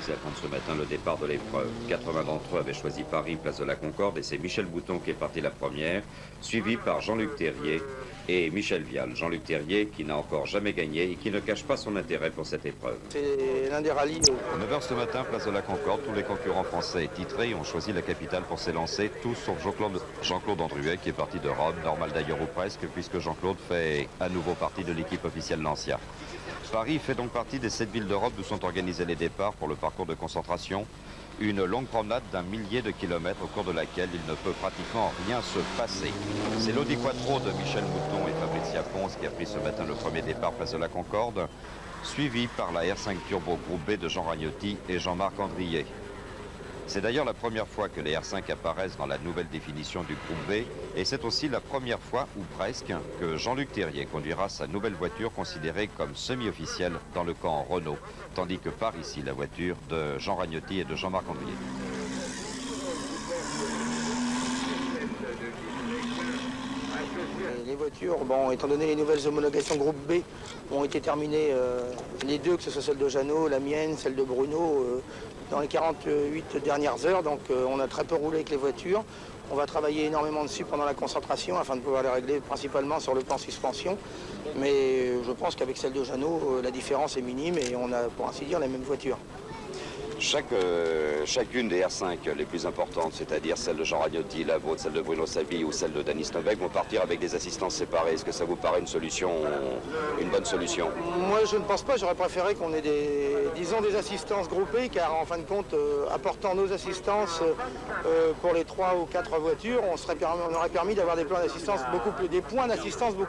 faisait attendre ce matin le départ de l'épreuve. 80 d'entre eux avaient choisi Paris, place de la Concorde, et c'est Michèle Mouton qui est parti la première, suivi par Jean-Luc Terrier et Michel Vial. Jean-Luc Terrier qui n'a encore jamais gagné et qui ne cache pas son intérêt pour cette épreuve. C'est l'un des rallyes. 9h ce matin, place de la Concorde, tous les concurrents français titrés ont choisi la capitale pour s'élancer, tous sauf Jean-Claude Andruet qui est parti de Rome, normal d'ailleurs ou presque, puisque Jean-Claude fait à nouveau partie de l'équipe officielle Lancia. Paris fait donc partie des 7 villes d'Europe où sont organisés les départs pour le parcours de concentration. Une longue promenade d'un millier de kilomètres au cours de laquelle il ne peut pratiquement rien se passer. C'est l'Audi Quattro de Michèle Mouton et Fabricia Ponce qui a pris ce matin le premier départ place de la Concorde, suivi par la R5 Turbo Groupe B de Jean Ragnotti et Jean-Marc Andrier. C'est d'ailleurs la première fois que les R5 apparaissent dans la nouvelle définition du groupe B et c'est aussi la première fois, ou presque, que Jean-Luc Terrier conduira sa nouvelle voiture considérée comme semi-officielle dans le camp Renault, tandis que part ici la voiture de Jean Ragnotti et de Jean-Marc Andrier. Les voitures, bon, étant donné les nouvelles homologations groupe B, ont été terminées, les deux, que ce soit celle de Jeannot, la mienne, celle de Bruno, dans les 48 dernières heures. Donc on a très peu roulé avec les voitures. On va travailler énormément dessus pendant la concentration afin de pouvoir les régler principalement sur le plan suspension. Mais je pense qu'avec celle de Jeannot, la différence est minime et on a, pour ainsi dire, la même voiture. Chacune des R5 les plus importantes, c'est-à-dire celle de Jean Ragnotti, la vôtre, celle de Bruno Sabi ou celle de Denis Novek, vont partir avec des assistances séparées. Est-ce que ça vous paraît une bonne solution? Moi, je ne pense pas. J'aurais préféré qu'on ait des assistances groupées, car en fin de compte, apportant nos assistances pour les 3 ou 4 voitures, on aurait permis d'avoir des points d'assistance beaucoup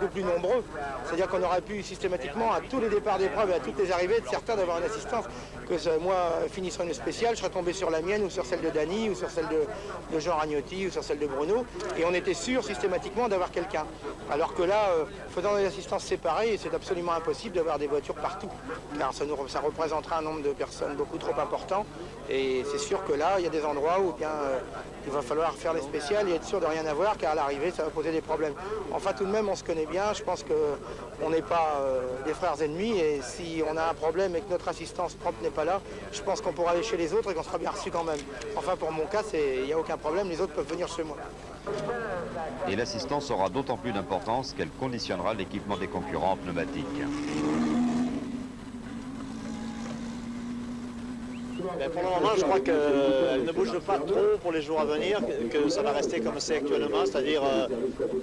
plus nombreux. C'est-à-dire qu'on aurait pu systématiquement, à tous les départs d'épreuve et à toutes les arrivées, être certain d'avoir une assistance. Que moi, finissant une spéciale, je serais tombé sur la mienne ou sur celle de Dany ou sur celle de Jean Ragnotti ou sur celle de Bruno, et on était sûr systématiquement d'avoir quelqu'un. Alors que là, faisant des assistances séparées, c'est absolument impossible d'avoir des voitures partout, car ça représenterait un nombre de personnes beaucoup trop important, et c'est sûr que là, il y a des endroits où bien, il va falloir faire les spéciales et être sûr de rien avoir, car à l'arrivée, ça va poser des problèmes. Enfin, tout de même, on se connaît bien, je pense qu'on n'est pas des frères ennemis, et si on a un problème et que notre assistance propre n'est pas là, je pense qu'on pourra aller chez les autres et qu'on sera bien reçu quand même. Enfin, pour mon cas, il n'y a aucun problème, les autres peuvent venir chez moi. Et l'assistance aura d'autant plus d'importance qu'elle conditionnera l'équipement des concurrents pneumatiques. Mais pour le moment, je crois qu'elle ne bouge pas trop pour les jours à venir, que ça va rester comme c'est actuellement, c'est-à-dire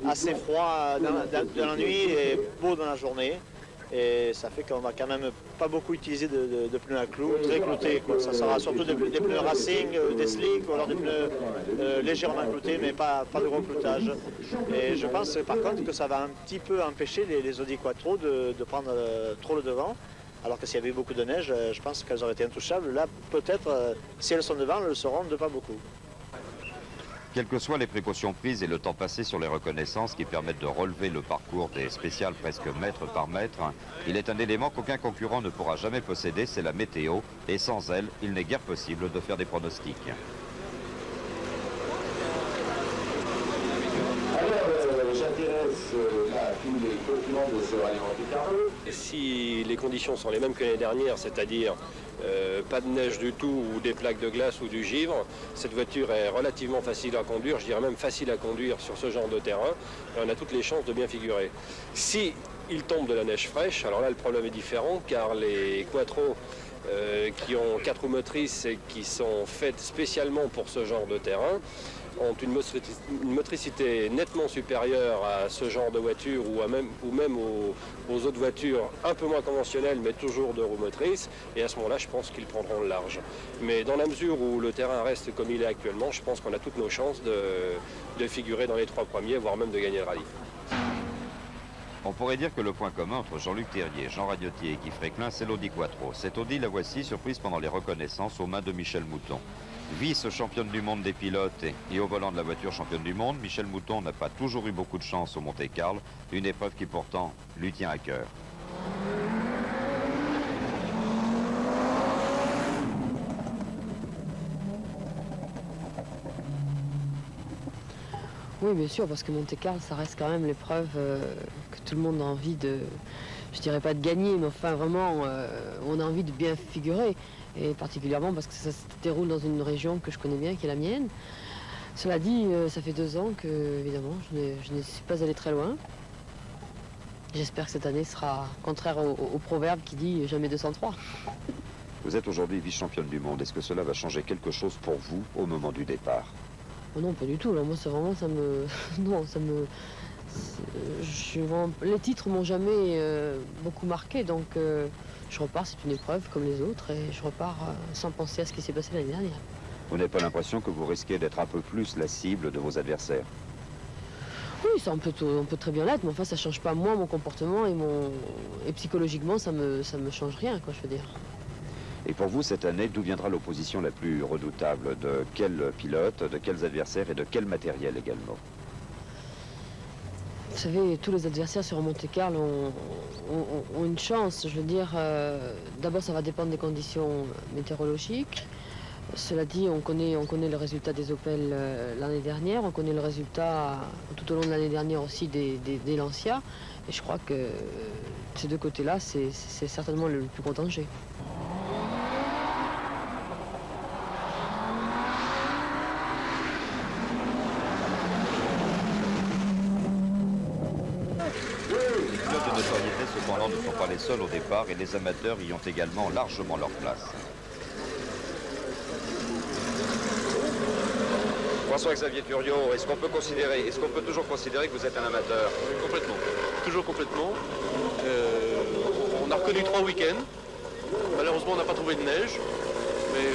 assez froid dans la nuit et beau dans la journée. Et ça fait qu'on va quand même pas beaucoup utiliser de pneus à clous, très cloutés. Ça sera surtout des pneus racing, des slicks, ou alors des pneus légèrement cloutés, mais pas de gros cloutage. Et je pense par contre que ça va un petit peu empêcher les Audi Quattro de prendre trop le devant. Alors que s'il y avait eu beaucoup de neige, je pense qu'elles auraient été intouchables. Là, peut-être, si elles sont devant, elles le seront de pas beaucoup. Quelles que soient les précautions prises et le temps passé sur les reconnaissances qui permettent de relever le parcours des spéciales presque mètre par mètre, il est un élément qu'aucun concurrent ne pourra jamais posséder, c'est la météo, et sans elle, il n'est guère possible de faire des pronostics. J'intéresse là tous les documents de ce rallye Monte-Carlo. Si les conditions sont les mêmes que l'année dernière, c'est-à-dire pas de neige du tout ou des plaques de glace ou du givre, cette voiture est relativement facile à conduire, je dirais même facile à conduire sur ce genre de terrain, et on a toutes les chances de bien figurer. Si il tombe de la neige fraîche, alors là le problème est différent, car les Quattro qui ont 4 roues motrices et qui sont faites spécialement pour ce genre de terrain, ont une motricité nettement supérieure à ce genre de voiture ou même aux autres voitures un peu moins conventionnelles mais toujours de roues motrices, et à ce moment-là je pense qu'ils prendront le large. Mais dans la mesure où le terrain reste comme il est actuellement, je pense qu'on a toutes nos chances de figurer dans les 3 premiers, voire même de gagner le rallye. On pourrait dire que le point commun entre Jean-Luc Terrier, Jean Ragnotti et Guy Fréquelin, c'est l'Audi Quattro. Cette Audi, la voici, surprise pendant les reconnaissances aux mains de Michèle Mouton. Vice-championne du monde des pilotes et au volant de la voiture championne du monde, Michèle Mouton n'a pas toujours eu beaucoup de chance au Monte-Carlo, une épreuve qui pourtant lui tient à cœur. Oui, bien sûr, parce que Monte-Carlo, ça reste quand même l'épreuve que tout le monde a envie je dirais pas de gagner, mais enfin vraiment, on a envie de bien figurer. Et particulièrement parce que ça se déroule dans une région que je connais bien, qui est la mienne. Cela dit, ça fait 2 ans que, évidemment, je ne suis pas allé très loin. J'espère que cette année sera contraire au proverbe qui dit « jamais 203 ». Vous êtes aujourd'hui vice-championne du monde. Est-ce que cela va changer quelque chose pour vous au moment du départ? Oh non, pas du tout. Là, moi, c'est vraiment, ça me... Non, ça me... Les titres m'ont jamais beaucoup marqué, donc je repars, c'est une épreuve comme les autres, et je repars sans penser à ce qui s'est passé l'année dernière. Vous n'avez pas l'impression que vous risquez d'être un peu plus la cible de vos adversaires? Oui, ça, on peut très bien l'être, mais enfin, ça ne change pas moi, mon comportement, et psychologiquement, ça me change rien, quoi, je veux dire. Et pour vous, cette année, d'où viendra l'opposition la plus redoutable? De quels pilotes, de quels adversaires et de quel matériel également? Vous savez, tous les adversaires sur Monte-Carlo ont une chance. Je veux dire, d'abord, ça va dépendre des conditions météorologiques. Cela dit, on connaît le résultat des Opel l'année dernière. On connaît le résultat tout au long de l'année dernière aussi des Lancia. Et je crois que ces deux côtés-là, c'est certainement le plus gros danger. Cependant, ne sont pas les seuls au départ et les amateurs y ont également largement leur place. François-Xavier Turiot, est-ce qu'on peut toujours considérer que vous êtes un amateur? Complètement, toujours complètement. On a reconnu 3 week-ends. Malheureusement, on n'a pas trouvé de neige, mais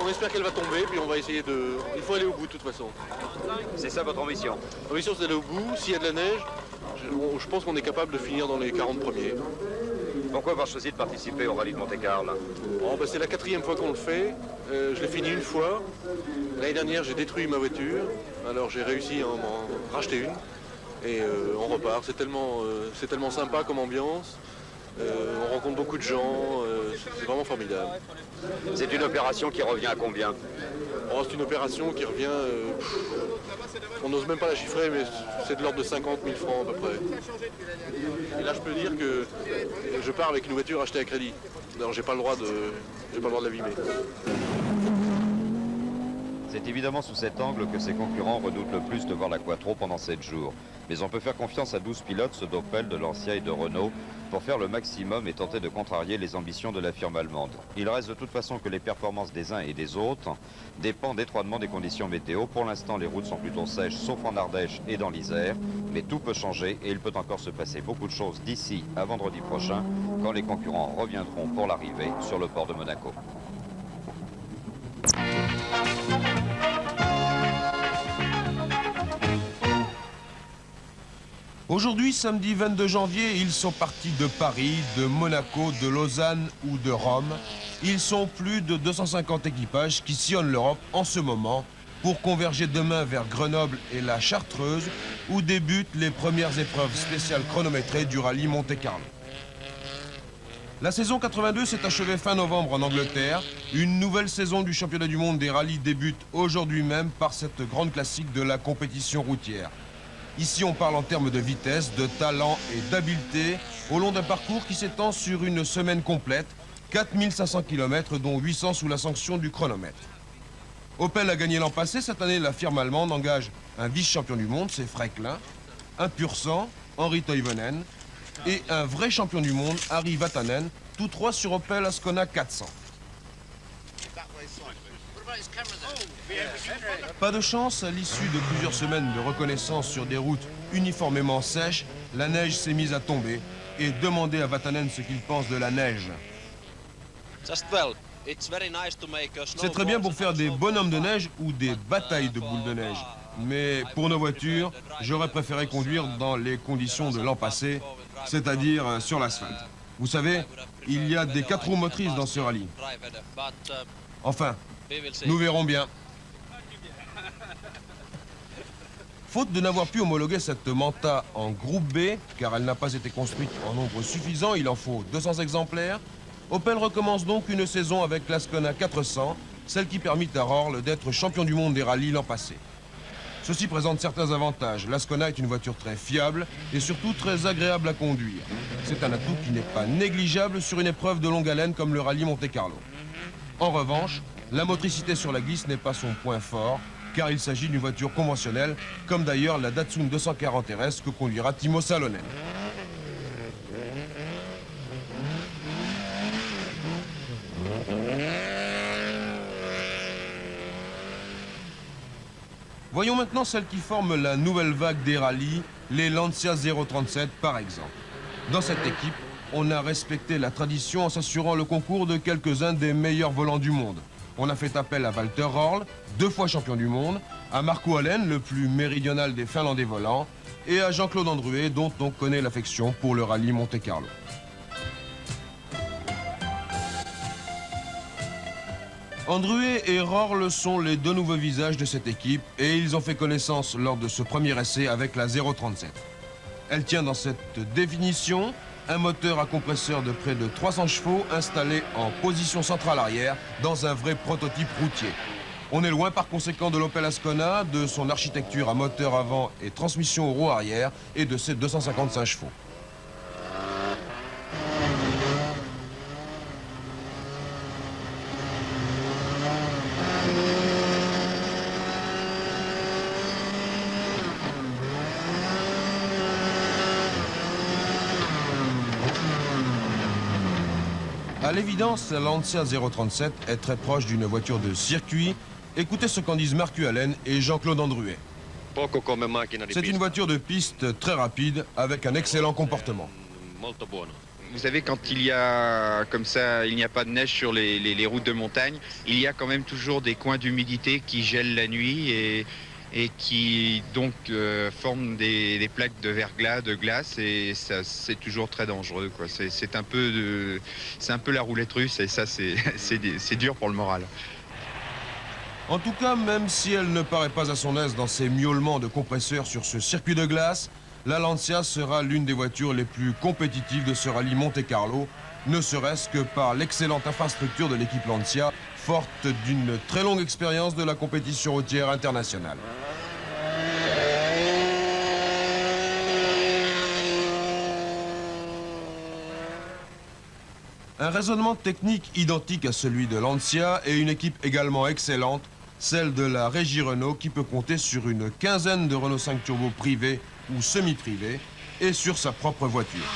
on espère qu'elle va tomber, puis on va essayer de... Il faut aller au bout de toute façon. C'est ça votre ambition? L'ambition, c'est d'aller au bout. S'il y a de la neige, je pense qu'on est capable de finir dans les 40 premiers. Pourquoi avoir choisi de participer au rallye de Monte-Carlo? C'est la 4e fois qu'on le fait. Je l'ai fini une fois. L'année dernière, j'ai détruit ma voiture. Alors j'ai réussi à en racheter une. Et on repart. C'est tellement sympa comme ambiance. On rencontre beaucoup de gens. C'est vraiment formidable. C'est une opération qui revient à combien? C'est une opération qui revient... on n'ose même pas la chiffrer, mais c'est de l'ordre de 50 000 francs à peu près. Et là, je peux dire que je pars avec une voiture achetée à crédit. Alors, j'ai pas le droit de l'abîmer. C'est évidemment sous cet angle que ses concurrents redoutent le plus de voir la Quattro pendant 7 jours. Mais on peut faire confiance à 12 pilotes, ceux d'Opel, de Lancia et de Renault, pour faire le maximum et tenter de contrarier les ambitions de la firme allemande. Il reste de toute façon que les performances des uns et des autres dépendent étroitement des conditions météo. Pour l'instant, les routes sont plutôt sèches, sauf en Ardèche et dans l'Isère. Mais tout peut changer et il peut encore se passer beaucoup de choses d'ici à vendredi prochain, quand les concurrents reviendront pour l'arrivée sur le port de Monaco. Aujourd'hui, samedi 22 janvier, ils sont partis de Paris, de Monaco, de Lausanne ou de Rome. Ils sont plus de 250 équipages qui sillonnent l'Europe en ce moment pour converger demain vers Grenoble et la Chartreuse où débutent les premières épreuves spéciales chronométrées du rallye Monte-Carlo. La saison 82 s'est achevée fin novembre en Angleterre. Une nouvelle saison du championnat du monde des rallyes débute aujourd'hui même par cette grande classique de la compétition routière. Ici, on parle en termes de vitesse, de talent et d'habileté au long d'un parcours qui s'étend sur une semaine complète, 4500 km, dont 800 sous la sanction du chronomètre. Opel a gagné l'an passé. Cette année, la firme allemande engage un vice-champion du monde, c'est Freiklin, un pur sang, Henri Toivonen, et un vrai champion du monde, Harry Vatanen, tous trois sur Opel Ascona 400. Pas de chance, à l'issue de plusieurs semaines de reconnaissance sur des routes uniformément sèches, la neige s'est mise à tomber et demandez à Vatanen ce qu'il pense de la neige. C'est très bien pour faire des bonhommes de neige ou des batailles de boules de neige. Mais pour nos voitures, j'aurais préféré conduire dans les conditions de l'an passé, c'est-à-dire sur l'asphalte. Vous savez, il y a des 4 roues motrices dans ce rallye. Enfin, nous verrons bien. Faute de n'avoir pu homologuer cette Manta en groupe B, car elle n'a pas été construite en nombre suffisant, il en faut 200 exemplaires, Opel recommence donc une saison avec l'Ascona 400, celle qui permit à Rorl d'être champion du monde des rallyes l'an passé. Ceci présente certains avantages. L'Ascona est une voiture très fiable et surtout très agréable à conduire. C'est un atout qui n'est pas négligeable sur une épreuve de longue haleine comme le rallye Monte-Carlo. En revanche, la motricité sur la glisse n'est pas son point fort, car il s'agit d'une voiture conventionnelle, comme d'ailleurs la Datsun 240 RS que conduira Timo Salonen. Voyons maintenant celles qui forment la nouvelle vague des rallyes, les Lancia 037 par exemple. Dans cette équipe, on a respecté la tradition en s'assurant le concours de quelques-uns des meilleurs volants du monde. On a fait appel à Walter Röhrl, 2 fois champion du monde, à Markku Alén, le plus méridional des Finlandais volants, et à Jean-Claude Andruet, dont on connaît l'affection pour le rallye Monte-Carlo. Andruet et Röhrl sont les 2 nouveaux visages de cette équipe et ils ont fait connaissance lors de ce premier essai avec la 037. Elle tient dans cette définition un moteur à compresseur de près de 300 chevaux installé en position centrale arrière dans un vrai prototype routier. On est loin par conséquent de l'Opel Ascona, de son architecture à moteur avant et transmission au roue arrière et de ses 255 chevaux. À l'évidence, la Lancia 037 est très proche d'une voiture de circuit. Écoutez ce qu'en disent Markku Alén et Jean-Claude Andruet. C'est une voiture de piste très rapide avec un excellent comportement. Vous savez, quand il y a comme ça, il n'y a pas de neige sur les routes de montagne, il y a quand même toujours des coins d'humidité qui gèlent la nuit et qui donc forment des plaques de verglas, de glace, et ça c'est toujours très dangereux, quoi. C'est un peu la roulette russe, et ça c'est dur pour le moral. En tout cas, même si elle ne paraît pas à son aise dans ses miaulements de compresseurs sur ce circuit de glace, la Lancia sera l'une des voitures les plus compétitives de ce rallye Monte-Carlo, ne serait-ce que par l'excellente infrastructure de l'équipe Lancia, forte d'une très longue expérience de la compétition routière internationale. Un raisonnement technique identique à celui de Lancia et une équipe également excellente, celle de la Régie Renault qui peut compter sur une quinzaine de Renault 5 Turbo privés ou semi-privés et sur sa propre voiture.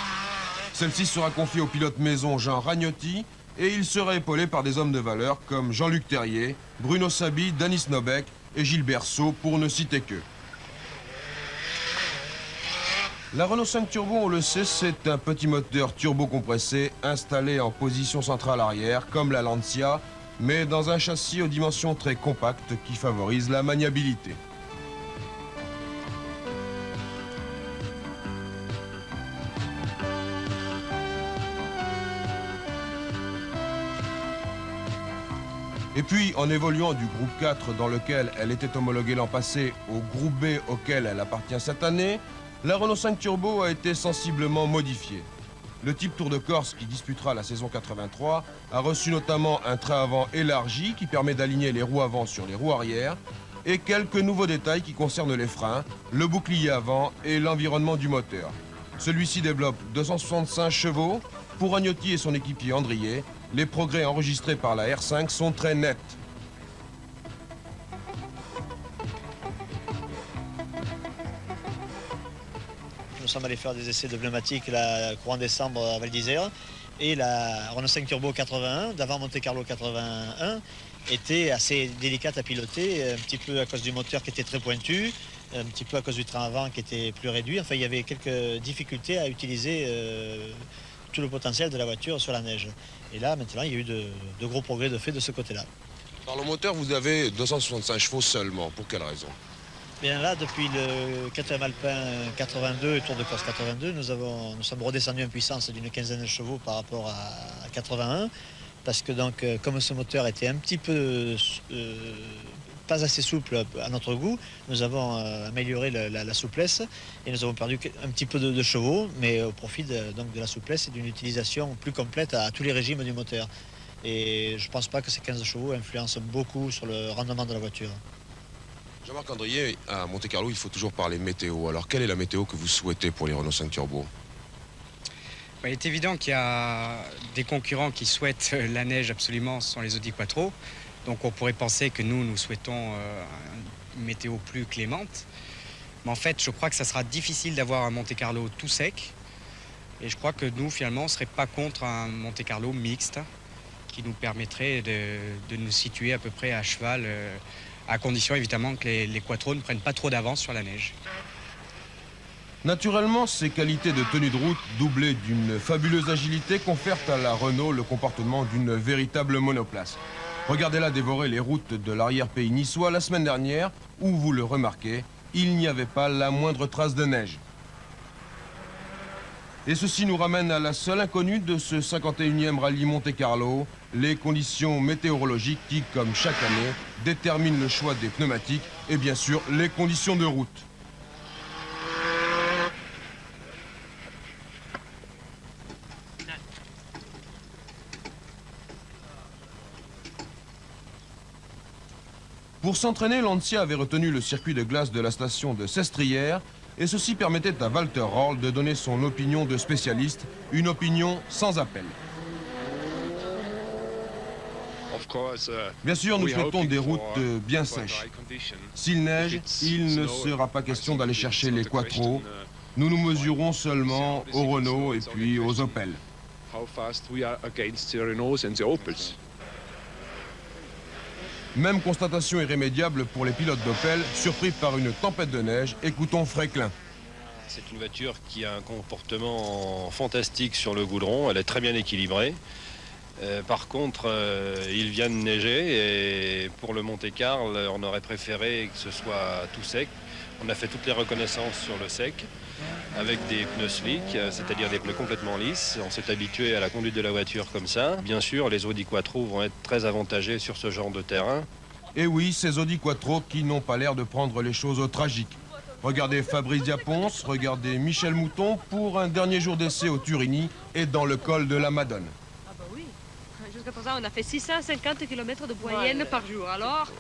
Celle-ci sera confiée au pilote maison Jean Ragnotti et il sera épaulé par des hommes de valeur comme Jean-Luc Terrier, Bruno Sabi, Danis Nobeck et Gilbert Sceaux pour ne citer qu'eux. La Renault 5 Turbo, on le sait, c'est un petit moteur turbo compressé installé en position centrale arrière comme la Lancia, mais dans un châssis aux dimensions très compactes qui favorise la maniabilité. Et puis, en évoluant du groupe 4 dans lequel elle était homologuée l'an passé au groupe B auquel elle appartient cette année, la Renault 5 Turbo a été sensiblement modifiée. Le type Tour de Corse qui disputera la saison 83 a reçu notamment un train avant élargi qui permet d'aligner les roues avant sur les roues arrière et quelques nouveaux détails qui concernent les freins, le bouclier avant et l'environnement du moteur. Celui-ci développe 265 chevaux. Pour Ragnotti et son équipier Andrier, les progrès enregistrés par la R5 sont très nets. Nous sommes allés faire des essais de pneumatiques courant décembre à Val d'Isère, et la Renault 5 Turbo 81 d'avant Monte-Carlo 81 était assez délicate à piloter, un petit peu à cause du moteur qui était très pointu, un petit peu à cause du train avant qui était plus réduit. Enfin, il y avait quelques difficultés à utiliser tout le potentiel de la voiture sur la neige. Et là, maintenant, il y a eu de gros progrès de fait de ce côté-là. Par le moteur, vous avez 265 chevaux seulement. Pour quelle raison? Bien là, depuis le KTM Alpin 82 et Tour de Corse 82, nous sommes redescendus en puissance d'une quinzaine de chevaux par rapport à 81. Parce que donc, comme ce moteur était un petit peu pas assez souple à notre goût, nous avons amélioré la souplesse et nous avons perdu un petit peu de chevaux, mais au profit donc de la souplesse et d'une utilisation plus complète à tous les régimes du moteur. Et je ne pense pas que ces 15 chevaux influencent beaucoup sur le rendement de la voiture. Jean-Marc Andrier, à Monte-Carlo, il faut toujours parler météo. Alors, quelle est la météo que vous souhaitez pour les Renault 5 Turbo? Il est évident qu'il y a des concurrents qui souhaitent la neige absolument, ce sont les Audi Quattro. Donc on pourrait penser que nous souhaitons une météo plus clémente. Mais en fait, je crois que ça sera difficile d'avoir un Monte-Carlo tout sec. Et je crois que nous, finalement, on ne serait pas contre un Monte-Carlo mixte qui nous permettrait de nous situer à peu près à cheval, à condition évidemment que les Quattro ne prennent pas trop d'avance sur la neige. Naturellement, ces qualités de tenue de route, doublées d'une fabuleuse agilité, confèrent à la Renault le comportement d'une véritable monoplace. Regardez-la dévorer les routes de l'arrière-pays niçois la semaine dernière, où, vous le remarquez, il n'y avait pas la moindre trace de neige. Et ceci nous ramène à la seule inconnue de ce 51e rallye Monte-Carlo, les conditions météorologiques qui, comme chaque année, déterminent le choix des pneumatiques et bien sûr les conditions de route. Pour s'entraîner, Lancia avait retenu le circuit de glace de la station de Sestrières et ceci permettait à Walter Röhrl de donner son opinion de spécialiste, une opinion sans appel. Bien sûr, nous souhaitons des routes bien sèches. S'il neige, il ne sera pas question d'aller chercher les Quattro. Nous nous mesurons seulement aux Renault et puis aux Opel. Même constatation irrémédiable pour les pilotes d'Opel, surpris par une tempête de neige. Écoutons Fréclin. C'est une voiture qui a un comportement fantastique sur le goudron, elle est très bien équilibrée. Par contre, il vient de neiger et pour le Monte-Carlo, on aurait préféré que ce soit tout sec. On a fait toutes les reconnaissances sur le sec avec des pneus slick, c'est-à-dire des pneus complètement lisses. On s'est habitué à la conduite de la voiture comme ça. Bien sûr, les Audi Quattro vont être très avantagés sur ce genre de terrain. Et oui, ces Audi Quattro qui n'ont pas l'air de prendre les choses au tragique. Regardez Fabrice Diaponce, regardez Michel Mouton pour un dernier jour d'essai au Turini et dans le col de la Madone. Ah bah oui, jusqu'à présent on a fait 650 km de moyenne par jour, alors...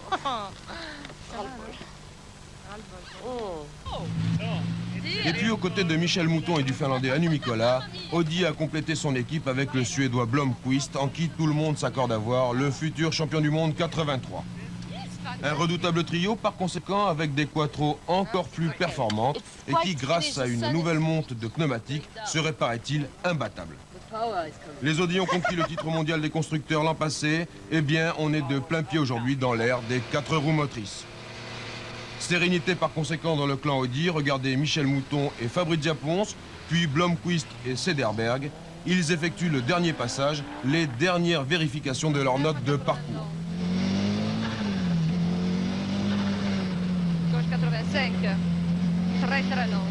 Et puis aux côtés de Michel Mouton et du Finlandais Anu Mikkola, Audi a complété son équipe avec le Suédois Blomqvist, en qui tout le monde s'accorde à voir le futur champion du monde 83. Un redoutable trio, par conséquent, avec des Quattro encore plus performantes et qui, grâce à une nouvelle monte de pneumatiques, serait, paraît-il, imbattable. Les Audi ont conquis le titre mondial des constructeurs l'an passé. Eh bien, on est de plein pied aujourd'hui dans l'ère des 4 roues motrices. Sérénité par conséquent dans le clan Audi. Regardez Michel Mouton et Fabrice Diaponce, puis Blomqvist et Sederberg. Ils effectuent le dernier passage, les dernières vérifications de leurs notes de parcours. Gauche 85, très très long.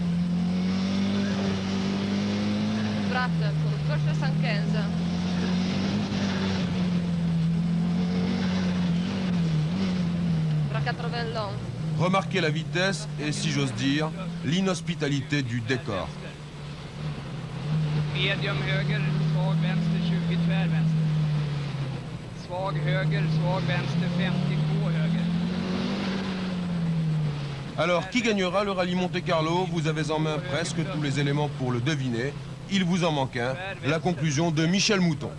Droite pour gauche 115. Bras 80 long. Remarquez la vitesse et, si j'ose dire, l'inhospitalité du décor. Medium höger, svag vänster, 20 tvärvänster. Svag höger, svag vänster, 52 höger. Alors, qui gagnera le rallye Monte-Carlo? Vous avez en main presque tous les éléments pour le deviner. Il vous en manque un, la conclusion de Michel Mouton.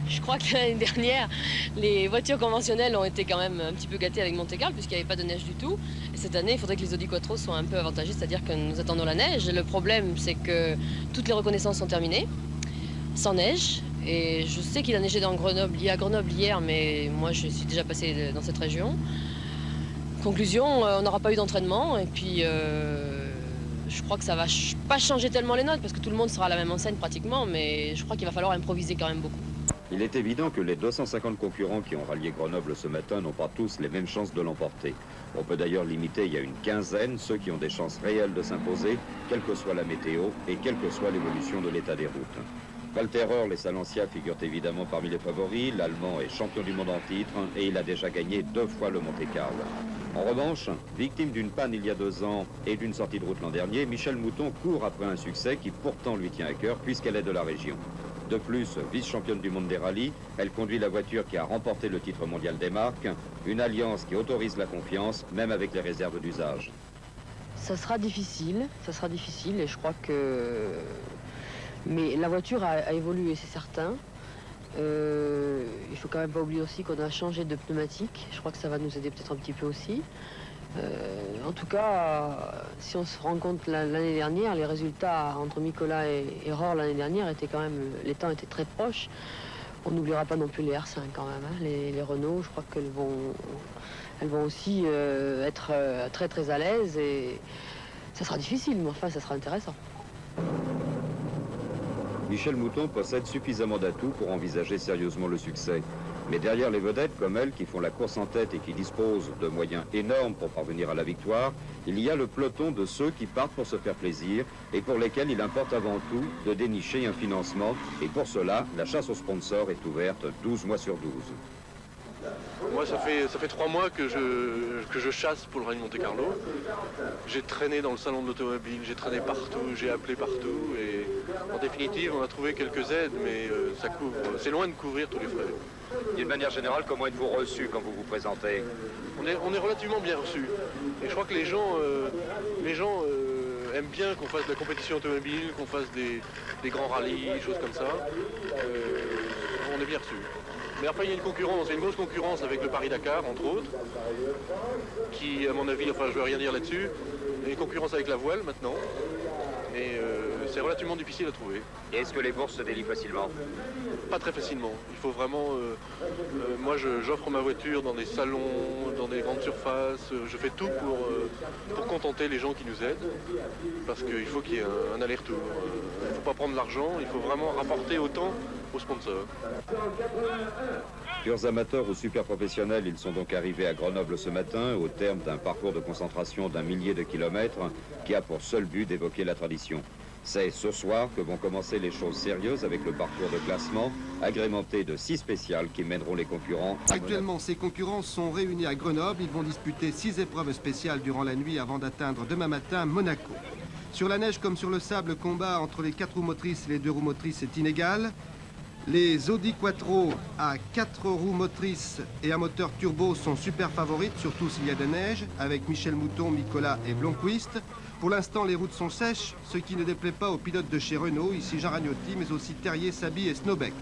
Je crois que l'année dernière, les voitures conventionnelles ont été quand même un petit peu gâtées avec Monte-Carlo puisqu'il n'y avait pas de neige du tout. Et cette année, il faudrait que les Audi Quattro soient un peu avantagés, c'est-à-dire que nous attendons la neige. Le problème, c'est que toutes les reconnaissances sont terminées, sans neige. Et je sais qu'il a neigé dans Grenoble, il y a Grenoble hier, mais moi je suis déjà passé dans cette région. Conclusion, on n'aura pas eu d'entraînement et puis je crois que ça va pas changer tellement les notes parce que tout le monde sera à la même enseigne pratiquement, mais je crois qu'il va falloir improviser quand même beaucoup. Il est évident que les 250 concurrents qui ont rallié Grenoble ce matin n'ont pas tous les mêmes chances de l'emporter. On peut d'ailleurs limiter, il y a une quinzaine, ceux qui ont des chances réelles de s'imposer, quelle que soit la météo et quelle que soit l'évolution de l'état des routes. Walter Röhrl et sa Lancia figurent évidemment parmi les favoris. L'Allemand est champion du monde en titre et il a déjà gagné 2 fois le Monte-Carlo. En revanche, victime d'une panne il y a 2 ans et d'une sortie de route l'an dernier, Michel Mouton court après un succès qui pourtant lui tient à cœur puisqu'elle est de la région. De plus, vice-championne du monde des rallyes, elle conduit la voiture qui a remporté le titre mondial des marques, une alliance qui autorise la confiance, même avec les réserves d'usage. Ça sera difficile et je crois que... Mais la voiture a évolué, c'est certain. Il faut quand même pas oublier aussi qu'on a changé de pneumatique. Je crois que ça va nous aider peut-être un petit peu aussi. En tout cas, si on se rend compte l'année dernière, les résultats entre Mikola et Rohr l'année dernière étaient quand même, les temps étaient très proches. On n'oubliera pas non plus les R5 quand même, hein. Les Renault, je crois qu'elles vont aussi être très très à l'aise et ça sera difficile, mais enfin ça sera intéressant. Michèle Mouton possède suffisamment d'atouts pour envisager sérieusement le succès. Mais derrière les vedettes comme elle, qui font la course en tête et qui disposent de moyens énormes pour parvenir à la victoire, il y a le peloton de ceux qui partent pour se faire plaisir et pour lesquels il importe avant tout de dénicher un financement. Et pour cela, la chasse aux sponsors est ouverte 12 mois sur 12. Moi, ça fait 3 mois que je chasse pour le Rallye Monte-Carlo. J'ai traîné dans le salon de l'automobile, j'ai traîné partout, j'ai appelé partout. Et en définitive, on a trouvé quelques aides, mais c'est loin de couvrir tous les frais. D'une manière générale, comment êtes-vous reçu quand vous vous présentez? On est relativement bien reçu. Et je crois que les gens aiment bien qu'on fasse de la compétition automobile, qu'on fasse des grands rallyes, des choses comme ça. On est bien reçu. Mais après, il y a une concurrence, il y a une grosse concurrence avec le Paris-Dakar, entre autres, qui, à mon avis, enfin, je ne veux rien dire là-dessus, il y a une concurrence avec la voile, maintenant, et c'est relativement difficile à trouver. Et est-ce que les bourses se délient facilement? Pas très facilement. Il faut vraiment... moi, j'offre ma voiture dans des salons, dans des grandes surfaces, je fais tout pour contenter les gens qui nous aident, parce qu'il faut qu'il y ait un aller-retour. Il ne faut pas prendre l'argent, il faut vraiment rapporter autant aux sponsors. Purs amateurs ou super professionnels, ils sont donc arrivés à Grenoble ce matin au terme d'un parcours de concentration d'1 millier de kilomètres qui a pour seul but d'évoquer la tradition. C'est ce soir que vont commencer les choses sérieuses avec le parcours de classement agrémenté de 6 spéciales qui mèneront les concurrents. Actuellement, ces concurrents sont réunis à Grenoble. Ils vont disputer 6 épreuves spéciales durant la nuit avant d'atteindre demain matin Monaco. Sur la neige comme sur le sable, le combat entre les 4 roues motrices et les 2 roues motrices est inégal. Les Audi Quattro à 4 roues motrices et un moteur turbo sont super favorites, surtout s'il y a de la neige, avec Michèle Mouton, Mikola et Blomqvist. Pour l'instant, les routes sont sèches, ce qui ne déplaît pas aux pilotes de chez Renault, ici Jean Ragnotti, mais aussi Terrier, Saby et Snowbeck.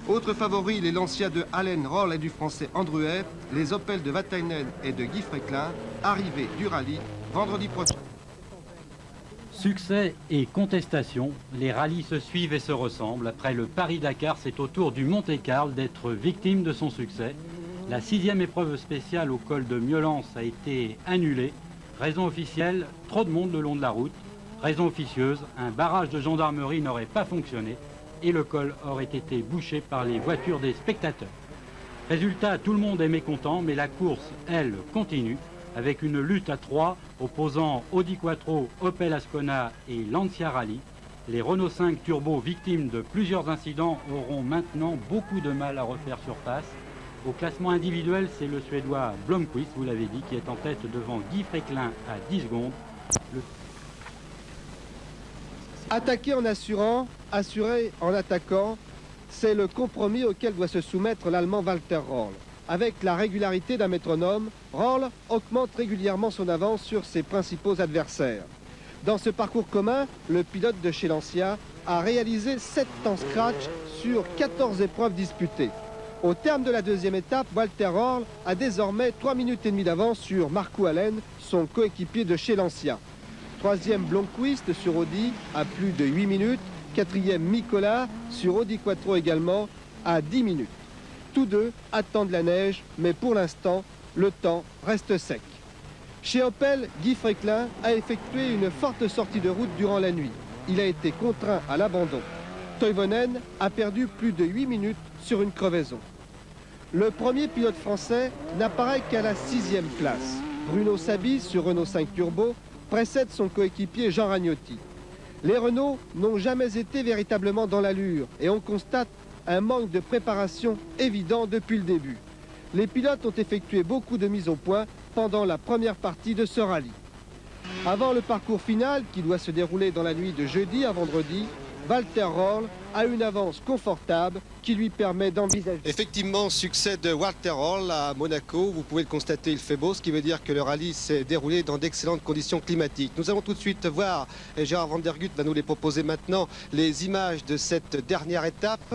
Autres favoris, les Lancia de Allen, Roll et du français Andruet, les Opel de Vatainen et de Guy Fréclin, arrivés du rallye vendredi prochain. Succès et contestation, les rallyes se suivent et se ressemblent. Après le Paris-Dakar, c'est au tour du Monte-Carlo d'être victime de son succès. La 6e épreuve spéciale au col de Miolans a été annulée. Raison officielle, trop de monde le long de la route. Raison officieuse, un barrage de gendarmerie n'aurait pas fonctionné et le col aurait été bouché par les voitures des spectateurs. Résultat, tout le monde est mécontent, mais la course, elle, continue, avec une lutte à 3 opposant Audi Quattro, Opel Ascona et Lancia Rally. Les Renault 5 Turbo, victimes de plusieurs incidents, auront maintenant beaucoup de mal à refaire surface. Au classement individuel, c'est le Suédois Blomqvist, vous l'avez dit, qui est en tête devant Guy Fréclin à 10 secondes. Attaquer en assurant, assurer en attaquant, c'est le compromis auquel doit se soumettre l'Allemand Walter Roll. Avec la régularité d'un métronome, Roll augmente régulièrement son avance sur ses principaux adversaires. Dans ce parcours commun, le pilote de chez Lancia a réalisé 7 temps scratch sur 14 épreuves disputées. Au terme de la 2e étape, Walter Roll a désormais 3 minutes et demie d'avance sur Marco Allen, son coéquipier de chez Lancia. 3e Blomqvist sur Audi à plus de 8 minutes. 4e Mikola sur Audi Quattro également à 10 minutes. Tous deux attendent la neige, mais pour l'instant, le temps reste sec. Chez Opel, Guy Fréclin a effectué une forte sortie de route durant la nuit. Il a été contraint à l'abandon. Toivonen a perdu plus de 8 minutes sur une crevaison. Le premier pilote français n'apparaît qu'à la 6e place. Bruno Saby sur Renault 5 Turbo précède son coéquipier Jean Ragnotti. Les Renault n'ont jamais été véritablement dans l'allure et on constate un manque de préparation évident depuis le début. Les pilotes ont effectué beaucoup de mises au point pendant la première partie de ce rallye. Avant le parcours final, qui doit se dérouler dans la nuit de jeudi à vendredi, Walter Röhrl a une avance confortable qui lui permet d'envisager. Effectivement, succès de Walter Röhrl à Monaco. Vous pouvez le constater, il fait beau, ce qui veut dire que le rallye s'est déroulé dans d'excellentes conditions climatiques. Nous allons tout de suite voir, et Gérard Van der Gut va nous les proposer maintenant, les images de cette dernière étape.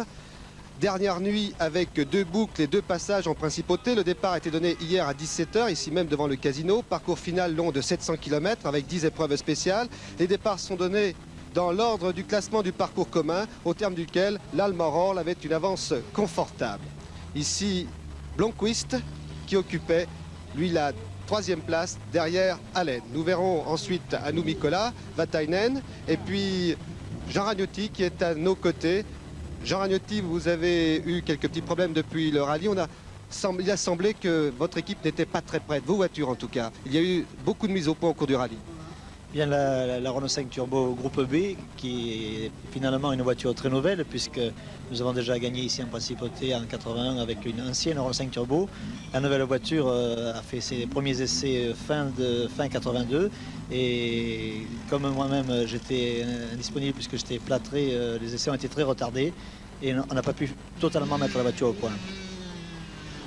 Dernière nuit avec 2 boucles et 2 passages en principauté. Le départ a été donné hier à 17 h, ici même devant le casino. Parcours final long de 700 km avec 10 épreuves spéciales. Les départs sont donnés dans l'ordre du classement du parcours commun, au terme duquel l'Allemand Röhrl avait une avance confortable. Ici, Blomqvist qui occupait, lui, la 3e place derrière Allen. Nous verrons ensuite Hannu Mikkola, Vatainen et puis Jean Ragnotti qui est à nos côtés. Jean Ragnotti, vous avez eu quelques petits problèmes depuis le rallye. Il a semblé que votre équipe n'était pas très prête, vos voitures en tout cas. Il y a eu beaucoup de mises au point au cours du rallye. Bien, la Renault 5 Turbo Groupe B, qui est finalement une voiture très nouvelle, puisque nous avons déjà gagné ici en Principauté en 81 avec une ancienne Renault 5 Turbo. La nouvelle voiture a fait ses premiers essais fin 82, et comme moi-même j'étais indisponible puisque j'étais plâtré, les essais ont été très retardés et on n'a pas pu totalement mettre la voiture au point.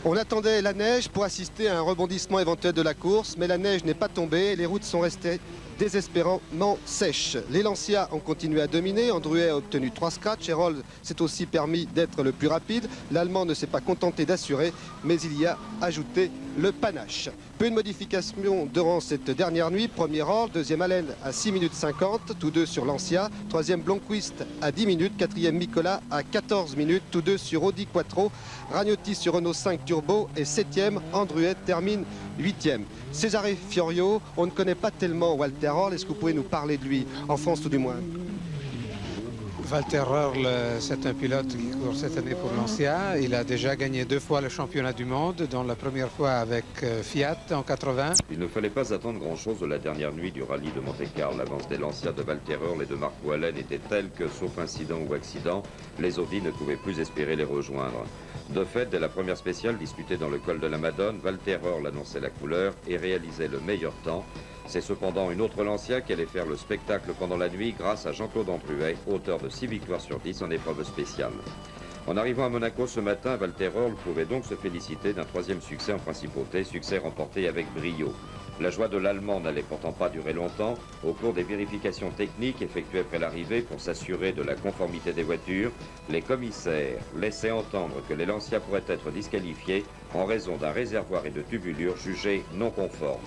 On attendait la neige pour assister à un rebondissement éventuel de la course, mais la neige n'est pas tombée, les routes sont restées désespérément sèches. Les Lancia ont continué à dominer, Andruet a obtenu 3 scratchs et Röhrl s'est aussi permis d'être le plus rapide. L'Allemand ne s'est pas contenté d'assurer, mais il y a ajouté le panache. Peu de modifications durant cette dernière nuit. Premier Röhrl, deuxième Allen à 6 minutes 50, tous deux sur Lancia. Troisième Blomqvist à 10 minutes, quatrième Mikkola à 14 minutes, tous deux sur Audi Quattro. Ragnotti sur Renault 5 Turbo et septième, Andruet termine 8e. Cesare Fiorio, on ne connaît pas tellement Walter Röhrl. Est-ce que vous pouvez nous parler de lui, en France tout du moins? Walter Röhrl, c'est un pilote qui court cette année pour Lancia. Il a déjà gagné 2 fois le championnat du monde, dont la première fois avec Fiat en 80. Il ne fallait pas attendre grand-chose de la dernière nuit du rallye de Monte-Carlo. L'avance des Lancia de Walter Röhrl et de Marc Wallen était telle que, sauf incident ou accident, les Audi ne pouvaient plus espérer les rejoindre. De fait, dès la première spéciale disputée dans le col de la Madone, Walter Röhrl annonçait la couleur et réalisait le meilleur temps. C'est cependant une autre Lancia qui allait faire le spectacle pendant la nuit grâce à Jean-Claude Andruet, auteur de 6 victoires sur 10 en épreuve spéciale. En arrivant à Monaco ce matin, Walter Röhrl pouvait donc se féliciter d'un 3e succès en principauté, succès remporté avec brio. La joie de l'Allemand n'allait pourtant pas durer longtemps. Au cours des vérifications techniques effectuées après l'arrivée pour s'assurer de la conformité des voitures, les commissaires laissaient entendre que les Lancia pourraient être disqualifiés en raison d'un réservoir et de tubulures jugés non conformes.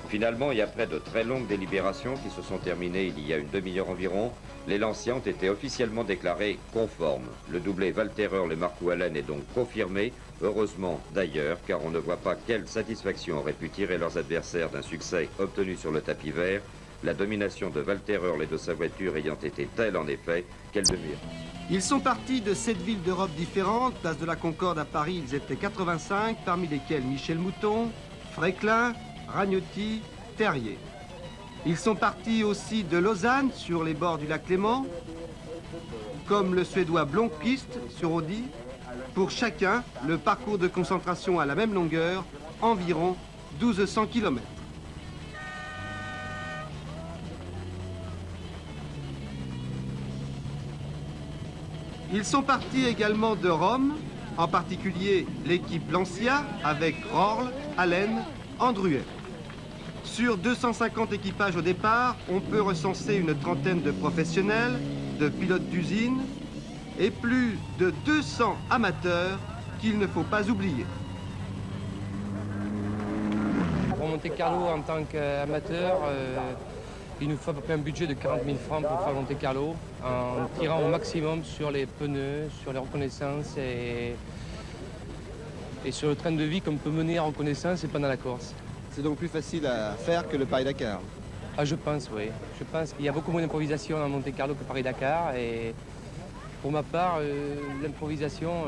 Finalement, et après de très longues délibérations qui se sont terminées il y a une demi-heure environ, les Lancia ont été officiellement déclarés conformes. Le doublé Walter Röhrl et Marc Wallen est donc confirmé, heureusement d'ailleurs, car on ne voit pas quelle satisfaction auraient pu tirer leurs adversaires d'un succès obtenu sur le tapis vert, la domination de Walter Röhrl et de sa voiture ayant été telle en effet qu'elle devient. Ils sont partis de 7 villes d'Europe différentes. Place de la Concorde à Paris, ils étaient 85, parmi lesquels Michel Mouton, Fréclin, Ragnotti, Terrier. Ils sont partis aussi de Lausanne, sur les bords du lac Léman, comme le Suédois Blomqvist sur Audi. Pour chacun, le parcours de concentration à la même longueur, environ 1200 km. Ils sont partis également de Rome, en particulier l'équipe Lancia, avec Röhrl, Allen, Andruet. Sur 250 équipages au départ, on peut recenser une trentaine de professionnels, de pilotes d'usine et plus de 200 amateurs qu'il ne faut pas oublier. Pour Monte-Carlo en tant qu'amateur, il nous faut à peu près un budget de 40 000 francs pour faire Monte-Carlo, en tirant au maximum sur les pneus, sur les reconnaissances et sur le train de vie qu'on peut mener en reconnaissance et pendant la course. C'est donc plus facile à faire que le Paris-Dakar? Ah, je pense, oui. Je pense qu'il y a beaucoup moins d'improvisation à Monte-Carlo que Paris-Dakar. Et pour ma part, l'improvisation,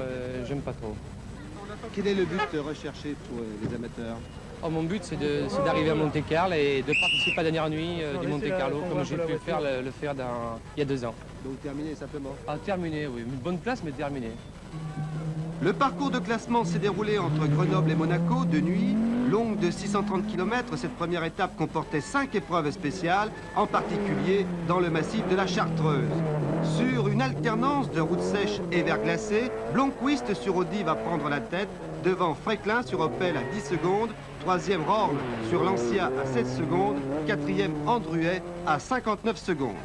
j'aime pas trop. Quel est le but recherché pour les amateurs? Oh, mon but, c'est d'arriver à Monte-Carlo et de participer à la dernière nuit du Monte-Carlo, comme j'ai pu le faire il y a 2 ans. Donc terminé simplement? Ah, terminé, oui. Une bonne place, mais terminé. Le parcours de classement s'est déroulé entre Grenoble et Monaco de nuit. Longue de 630 km, cette première étape comportait 5 épreuves spéciales, en particulier dans le massif de la Chartreuse. Sur une alternance de route sèche et verglacée, Blomqvist sur Audi va prendre la tête, devant Fréquelin sur Opel à 10 secondes, troisième Rorn sur Lancia à 7 secondes, quatrième Andruet à 59 secondes.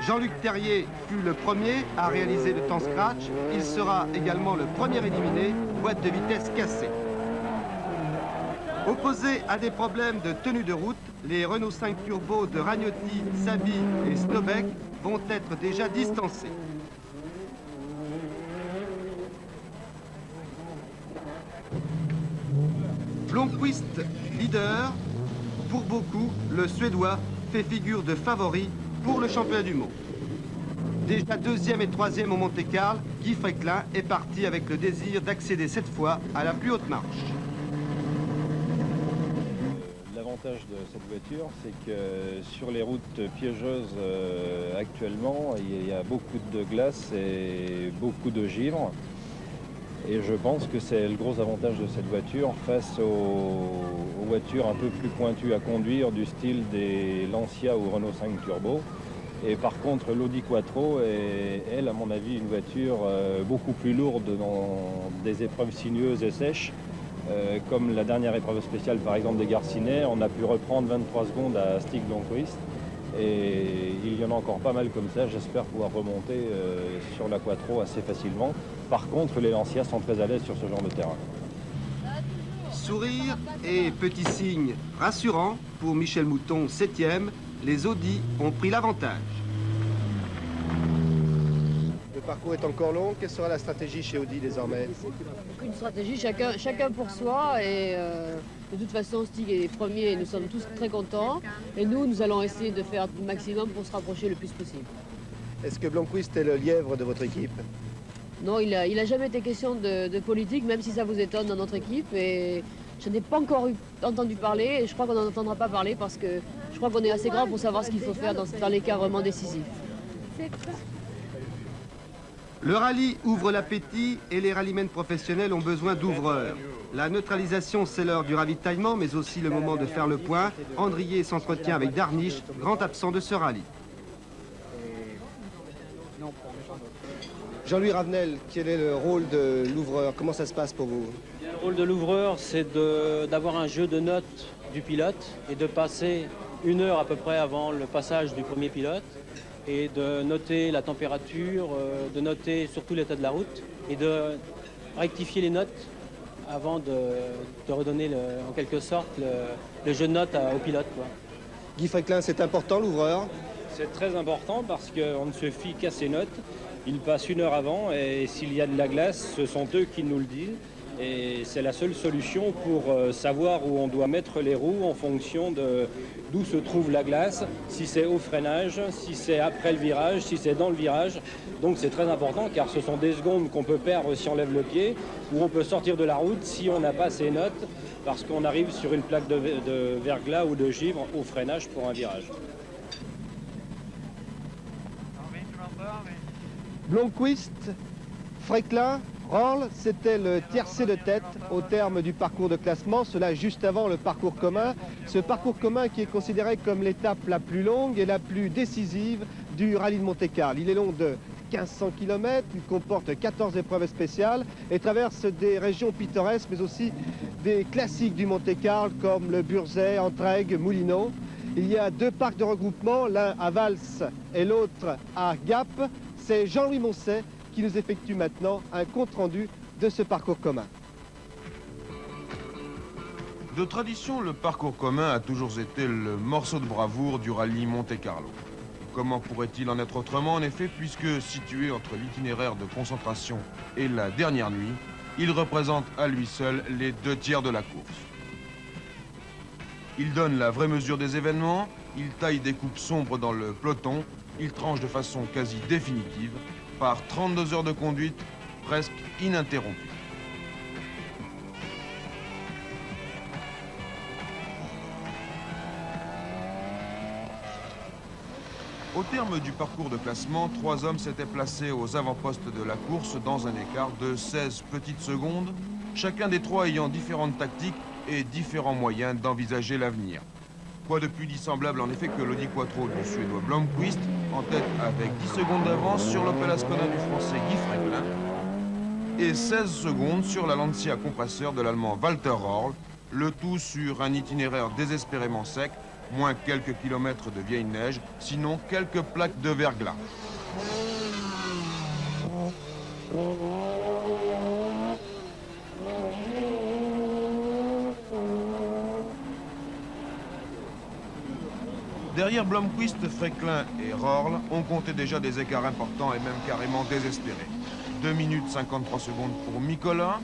Jean-Luc Terrier fut le premier à réaliser le temps scratch. Il sera également le premier éliminé, boîte de vitesse cassée. Opposés à des problèmes de tenue de route, les Renault 5 Turbo de Ragnotti, Saby et Snobek vont être déjà distancés. Blomqvist leader, pour beaucoup, le Suédois fait figure de favori pour le championnat du monde. Déjà deuxième et troisième au Monte-Carlo, Guy Fréquelin est parti avec le désir d'accéder cette fois à la plus haute marche. L'avantage de cette voiture, c'est que sur les routes piégeuses actuellement, il y a beaucoup de glace et beaucoup de givre. Et je pense que c'est le gros avantage de cette voiture face aux voitures un peu plus pointues à conduire du style des Lancia ou Renault 5 Turbo. Et par contre, l'Audi Quattro est, elle, à mon avis, une voiture beaucoup plus lourde dans des épreuves sinueuses et sèches. Comme la dernière épreuve spéciale, par exemple, des Garcinets, on a pu reprendre 23 secondes à Stig Blomqvist. Et il y en a encore pas mal comme ça. J'espère pouvoir remonter sur la Quattro assez facilement. Par contre, les Lancia sont très à l'aise sur ce genre de terrain. Sourire et petit signe rassurant pour Michel Mouton, 7e. Les Audi ont pris l'avantage. Le parcours est encore long. Quelle sera la stratégie chez Audi désormais? Une stratégie, chacun pour soi. Et de toute façon, Stig est premier et nous sommes tous très contents. Et nous allons essayer de faire le maximum pour se rapprocher le plus possible. Est-ce que Blomqvist est le lièvre de votre équipe? Non, il a jamais été question de politique, même si ça vous étonne dans notre équipe. Et je n'ai pas encore entendu parler et je crois qu'on n'en entendra pas parler parce que je crois qu'on est assez grand pour savoir ce qu'il faut faire dans les cas vraiment décisifs. Le rallye ouvre l'appétit et les rallymen professionnels ont besoin d'ouvreurs. La neutralisation, c'est l'heure du ravitaillement, mais aussi le moment de faire le point. Andrier s'entretient avec Darniche, grand absent de ce rallye. Jean-Louis Ravenel, quel est le rôle de l'ouvreur? Comment ça se passe pour vous? Le rôle de l'ouvreur, c'est d'avoir un jeu de notes du pilote et de passer 1 heure à peu près avant le passage du premier pilote et de noter la température, de noter surtout l'état de la route et de rectifier les notes avant de redonner en quelque sorte le jeu de notes au pilote, quoi. Guy Fréquelin, c'est important l'ouvreur? C'est très important parce qu'on ne se fie qu'à ses notes. Ils passent 1 heure avant et s'il y a de la glace, ce sont eux qui nous le disent. Et c'est la seule solution pour savoir où on doit mettre les roues en fonction d'où se trouve la glace, si c'est au freinage, si c'est après le virage, si c'est dans le virage. Donc c'est très important car ce sont des secondes qu'on peut perdre si on lève le pied ou on peut sortir de la route si on n'a pas ces notes parce qu'on arrive sur une plaque de verglas ou de givre au freinage pour un virage. Blomqvist, Fréquelin, Rorl, c'était le tiercé de tête au terme du parcours de classement, cela juste avant le parcours commun. Ce parcours commun qui est considéré comme l'étape la plus longue et la plus décisive du rallye de Monte-Carlo. Il est long de 1500 km, il comporte 14 épreuves spéciales et traverse des régions pittoresques mais aussi des classiques du Monte-Carlo comme le Burzet, Entraigues, Moulineau. Il y a 2 parcs de regroupement, l'un à Vals et l'autre à Gap. C'est Jean-Louis Moncet qui nous effectue maintenant un compte-rendu de ce parcours commun. De tradition, le parcours commun a toujours été le morceau de bravoure du rallye Monte-Carlo. Comment pourrait-il en être autrement, en effet, puisque situé entre l'itinéraire de concentration et la dernière nuit, il représente à lui seul les 2/3 de la course. Il donne la vraie mesure des événements, il taille des coupes sombres dans le peloton, il tranche de façon quasi définitive par 32 heures de conduite presque ininterrompue. Au terme du parcours de classement, 3 hommes s'étaient placés aux avant-postes de la course dans un écart de 16 petites secondes, chacun des 3 ayant différentes tactiques et différents moyens d'envisager l'avenir. Quoi de plus dissemblable en effet que l'Audi Quattro du Suédois Blomqvist, en tête avec 10 secondes d'avance sur l'Opel Ascona du français Guy Fréquelin et 16 secondes sur la Lancia compresseur de l'allemand Walter Röhrl, le tout sur un itinéraire désespérément sec, moins quelques kilomètres de vieille neige, sinon quelques plaques de verglas. Derrière Blomqvist, Fréquelin et Röhrl, on comptait déjà des écarts importants et même carrément désespérés. 2 minutes 53 secondes pour Mikola,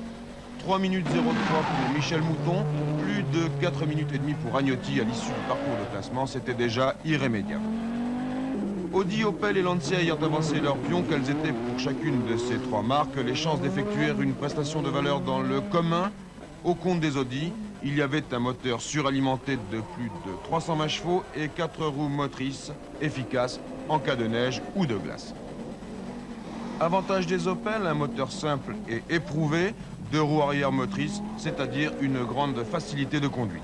3 minutes 03 pour Michel Mouton, plus de 4 minutes et demie pour Agnotti à l'issue du parcours de classement, c'était déjà irrémédiable. Audi, Opel et Lancia ayant avancé leur pion, quelles étaient pour chacune de ces trois marques les chances d'effectuer une prestation de valeur dans le commun? Au compte des Audi, il y avait un moteur suralimenté de plus de 320 chevaux et 4 roues motrices efficaces en cas de neige ou de glace. Avantage des Opel, un moteur simple et éprouvé, 2 roues arrière motrices, c'est-à-dire une grande facilité de conduite.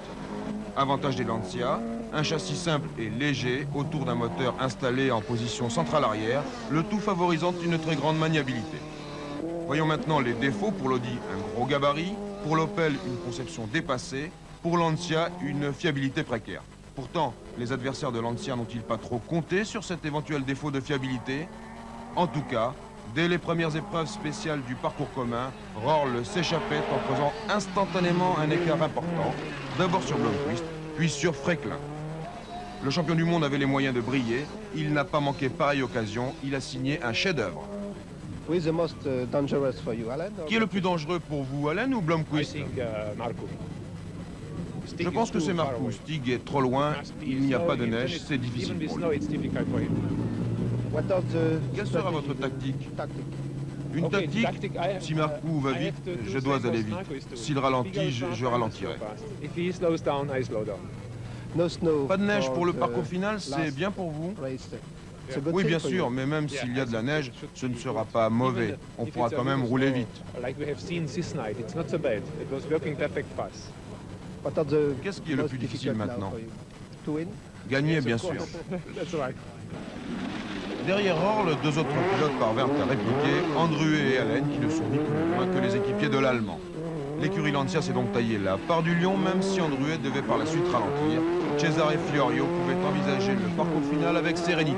Avantage des Lancia, un châssis simple et léger autour d'un moteur installé en position centrale arrière, le tout favorisant une très grande maniabilité. Voyons maintenant les défauts. Pour l'Audi, un gros gabarit, pour l'Opel, une conception dépassée, pour Lancia, une fiabilité précaire. Pourtant, les adversaires de Lancia n'ont-ils pas trop compté sur cet éventuel défaut de fiabilité? En tout cas, dès les premières épreuves spéciales du parcours commun, Röhrl s'échappait en faisant instantanément un écart important, d'abord sur Blomqvist, puis sur Fréquelin. Le champion du monde avait les moyens de briller, il n'a pas manqué pareille occasion, il a signé un chef-d'œuvre. Qui est le plus dangereux pour vous, Allen ou Blomqvist? Je pense que c'est Marco. Stig est trop loin, il n'y a pas de neige, c'est difficile pour lui. Quelle sera votre tactique? Une tactique, si Marco va vite, je dois aller vite. S'il ralentit, je ralentirai. Pas de neige pour le parcours final, c'est bien pour vous? Oui, bien sûr, mais même s'il y a de la neige, ce ne sera pas mauvais. On pourra quand même rouler vite. Qu'est-ce qui est le plus difficile maintenant? Gagner, bien sûr. Derrière Röhrl, 2 autres pilotes parvinrent à répliquer, Andruet et Allen, qui ne sont ni plus ni moins que les équipiers de l'Allemand. L'écurie Lancia s'est donc taillé la part du lion, même si Andruet devait par la suite ralentir. Cesare Fiorio pouvait envisager le parcours final avec sérénité.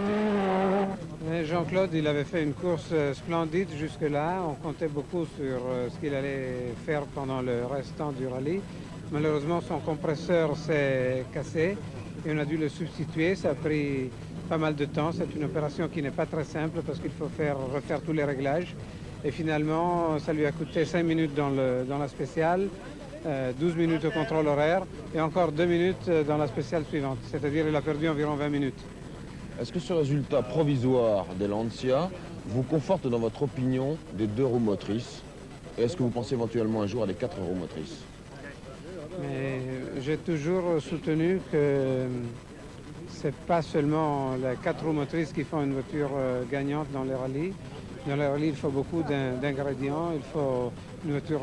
Jean-Claude, il avait fait une course splendide jusque-là. On comptait beaucoup sur ce qu'il allait faire pendant le restant du rallye. Malheureusement, son compresseur s'est cassé et on a dû le substituer. Ça a pris pas mal de temps. C'est une opération qui n'est pas très simple parce qu'il faut refaire tous les réglages. Et finalement, ça lui a coûté 5 minutes dans la spéciale, 12 minutes au contrôle horaire et encore 2 minutes dans la spéciale suivante. C'est-à-dire qu'il a perdu environ 20 minutes. Est-ce que ce résultat provisoire des Lancia vous conforte dans votre opinion des 2 roues motrices? Et est-ce que vous pensez éventuellement un jour à des 4 roues motrices? Mais j'ai toujours soutenu que c'est pas seulement les 4 roues motrices qui font une voiture gagnante dans les rallyes. Dans les rallyes, il faut beaucoup d'ingrédients. Il faut une voiture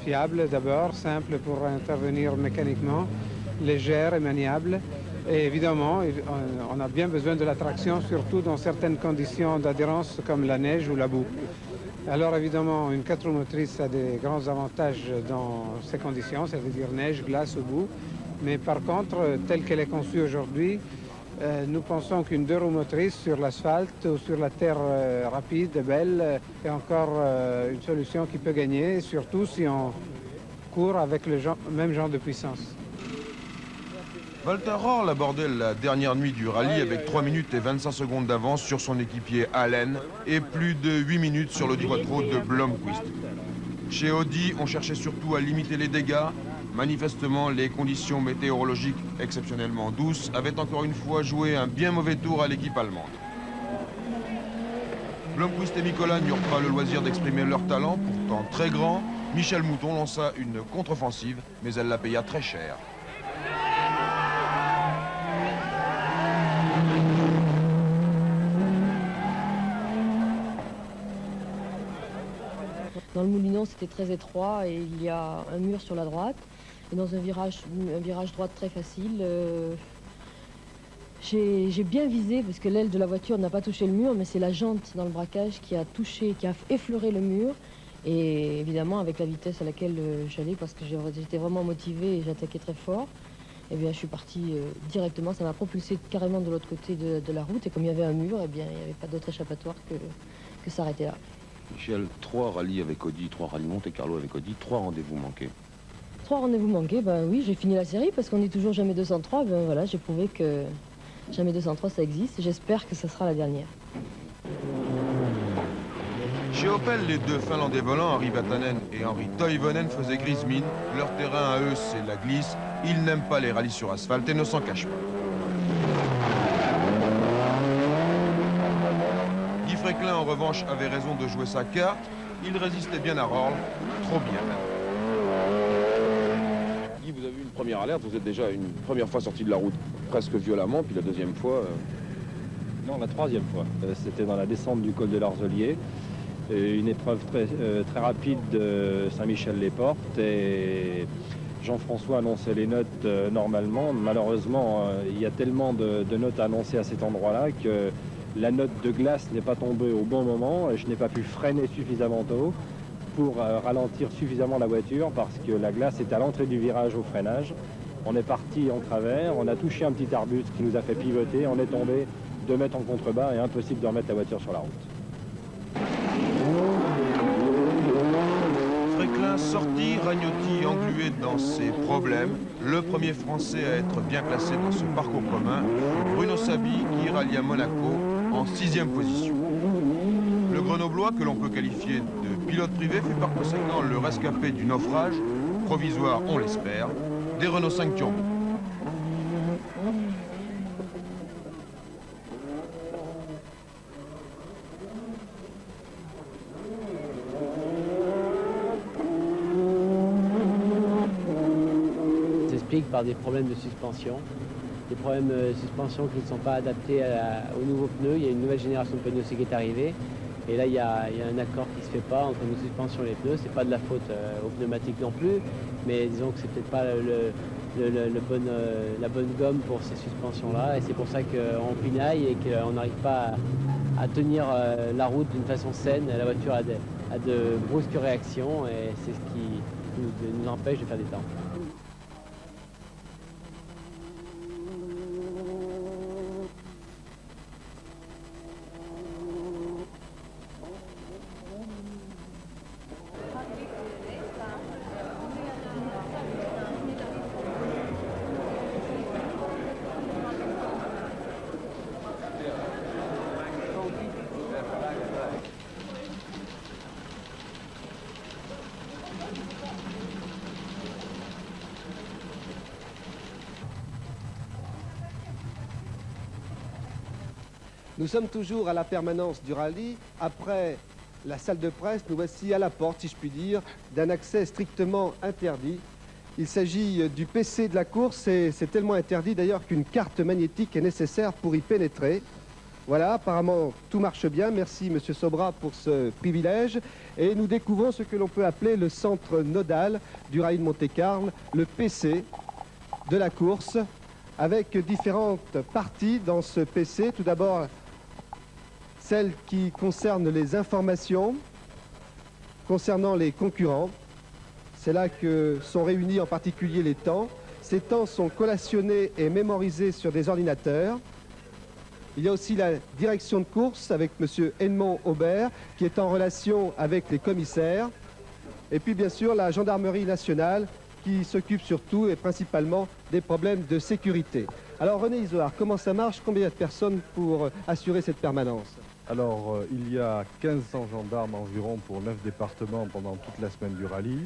fiable d'abord, simple pour intervenir mécaniquement, légère et maniable. Et évidemment, on a bien besoin de la traction, surtout dans certaines conditions d'adhérence comme la neige ou la boue. Alors évidemment, une 4 roues motrices a des grands avantages dans ces conditions, c'est-à-dire neige, glace ou boue. Mais par contre, telle qu'elle est conçue aujourd'hui, nous pensons qu'une 2 roues motrices sur l'asphalte ou sur la terre rapide, belle, est encore une solution qui peut gagner, surtout si on court avec le même genre de puissance. Walter Röhrl abordait la dernière nuit du rallye avec 3 minutes et 25 secondes d'avance sur son équipier Allen et plus de 8 minutes sur l'Audi Quattro de Blomqvist. Chez Audi, on cherchait surtout à limiter les dégâts. Manifestement, les conditions météorologiques exceptionnellement douces avaient encore une fois joué un bien mauvais tour à l'équipe allemande. Blomqvist et Mikola n'eurent pas le loisir d'exprimer leur talent, pourtant très grand. Michel Mouton lança une contre-offensive, mais elle la paya très cher. Dans le Moulinon, c'était très étroit et il y a un mur sur la droite. Et dans un virage droite très facile, J'ai bien visé parce que l'aile de la voiture n'a pas touché le mur, mais c'est la jante dans le braquage qui a touché, qui a effleuré le mur. Et évidemment, avec la vitesse à laquelle j'allais, parce que j'étais vraiment motivée et j'attaquais très fort, eh bien, je suis partie directement. Ça m'a propulsé carrément de l'autre côté de la route. Et comme il y avait un mur, eh bien, il n'y avait pas d'autre échappatoire que s'arrêter là. Michel, 3 rallyes avec Audi, 3 rallyes Monte-Carlo avec Audi, 3 rendez-vous manqués. 3 rendez-vous manqués, ben oui, j'ai fini la série parce qu'on dit toujours jamais 203. Ben voilà, j'ai prouvé que jamais 203 ça existe. J'espère que ça sera la dernière. Chez Opel, les deux Finlandais volants, Henri Vatanen et Henri Toivonen, faisaient grise mine. Leur terrain à eux, c'est la glisse. Ils n'aiment pas les rallyes sur asphalte et ne s'en cachent pas. Guy Fréquelin, en revanche, avait raison de jouer sa carte. Il résistait bien à Rorl, trop bien même. Guy, vous avez eu une première alerte, vous êtes déjà une première fois sorti de la route presque violemment, puis la deuxième fois... Non, la troisième fois. C'était dans la descente du col de l'Arzelier. Une épreuve très rapide de Saint-Michel-les-Portes et Jean-François annonçait les notes normalement. Malheureusement, il y a tellement de notes annoncées à cet endroit-là que la note de glace n'est pas tombée au bon moment et je n'ai pas pu freiner suffisamment tôt pour ralentir suffisamment la voiture parce que la glace est à l'entrée du virage au freinage. On est parti en travers, on a touché un petit arbuste qui nous a fait pivoter, on est tombé 2 mètres en contrebas et impossible de remettre la voiture sur la route. Fréquelin sorti, Ragnotti englué dans ses problèmes. Le premier Français à être bien classé dans ce parcours commun, Bruno Sabi, qui rallia Monaco en 6e position. Le Grenoblois, que l'on peut qualifier de pilote privé, fait par conséquent le rescapé du naufrage, provisoire on l'espère, des Renault 5 Turbo. Par des problèmes de suspension, des problèmes de suspension qui ne sont pas adaptés aux nouveaux pneus. Il y a une nouvelle génération de pneus aussi qui est arrivée et là il y a un accord qui ne se fait pas entre nos suspensions et les pneus. C'est pas de la faute aux pneumatiques non plus, mais disons que c'est peut-être pas la bonne gomme pour ces suspensions là et c'est pour ça qu'on pinaille et qu'on n'arrive pas à tenir la route d'une façon saine. La voiture a de brusques réactions et c'est ce qui nous empêche de faire des temps. Nous sommes toujours à la permanence du rallye. Après la salle de presse, nous voici à la porte, si je puis dire, d'un accès strictement interdit. Il s'agit du PC de la course et c'est tellement interdit d'ailleurs qu'une carte magnétique est nécessaire pour y pénétrer. Voilà, apparemment tout marche bien. Merci Monsieur Sobra pour ce privilège. Et nous découvrons ce que l'on peut appeler le centre nodal du rallye de Monte-Carlo, le PC de la course, avec différentes parties dans ce PC. Tout d'abord, celle qui concerne les informations concernant les concurrents. C'est là que sont réunis en particulier les temps. Ces temps sont collationnés et mémorisés sur des ordinateurs. Il y a aussi la direction de course avec M. Edmond Aubert qui est en relation avec les commissaires. Et puis bien sûr la gendarmerie nationale qui s'occupe surtout et principalement des problèmes de sécurité. Alors René Isoard, comment ça marche? Combien il y a de personnes pour assurer cette permanence? Alors il y a 1500 gendarmes environ pour 9 départements pendant toute la semaine du rallye.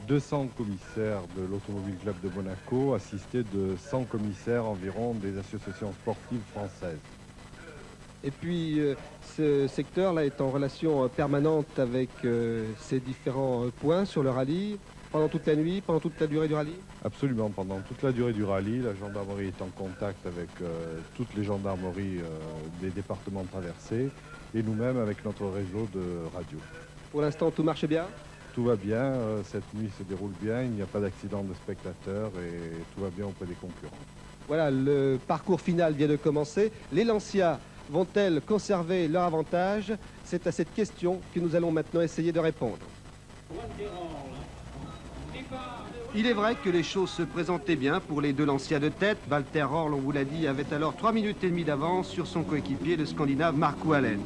200 commissaires de l'Automobile Club de Monaco, assistés de 100 commissaires environ des associations sportives françaises. Et puis ce secteur-là est en relation permanente avec ces différents points sur le rallye, pendant toute la nuit, pendant toute la durée du rallye? Absolument, pendant toute la durée du rallye, la gendarmerie est en contact avec toutes les gendarmeries des départements traversés et nous-mêmes avec notre réseau de radio. Pour l'instant, tout marche bien? Tout va bien, cette nuit se déroule bien, il n'y a pas d'accident de spectateurs et tout va bien auprès des concurrents. Voilà, le parcours final vient de commencer. Les Lancia vont-elles conserver leur avantage? C'est à cette question que nous allons maintenant essayer de répondre. Il est vrai que les choses se présentaient bien pour les deux Lancia de tête. Walter Röhrl, on vous l'a dit, avait alors 3 minutes et demie d'avance sur son coéquipier, le Scandinave Markku Alén.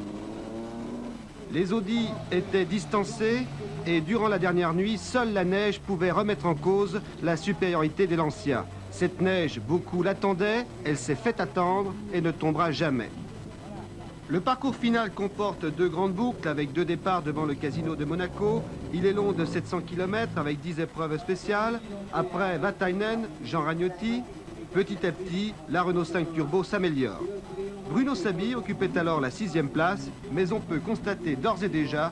Les Audi étaient distancés et durant la dernière nuit, seule la neige pouvait remettre en cause la supériorité des Lancia. Cette neige, beaucoup l'attendaient, elle s'est fait attendre et ne tombera jamais. Le parcours final comporte 2 grandes boucles avec 2 départs devant le casino de Monaco. Il est long de 700 km avec 10 épreuves spéciales. Après Vatainen, Jean Ragnotti, petit à petit, la Renault 5 Turbo s'améliore. Bruno Sabi occupait alors la 6e place, mais on peut constater d'ores et déjà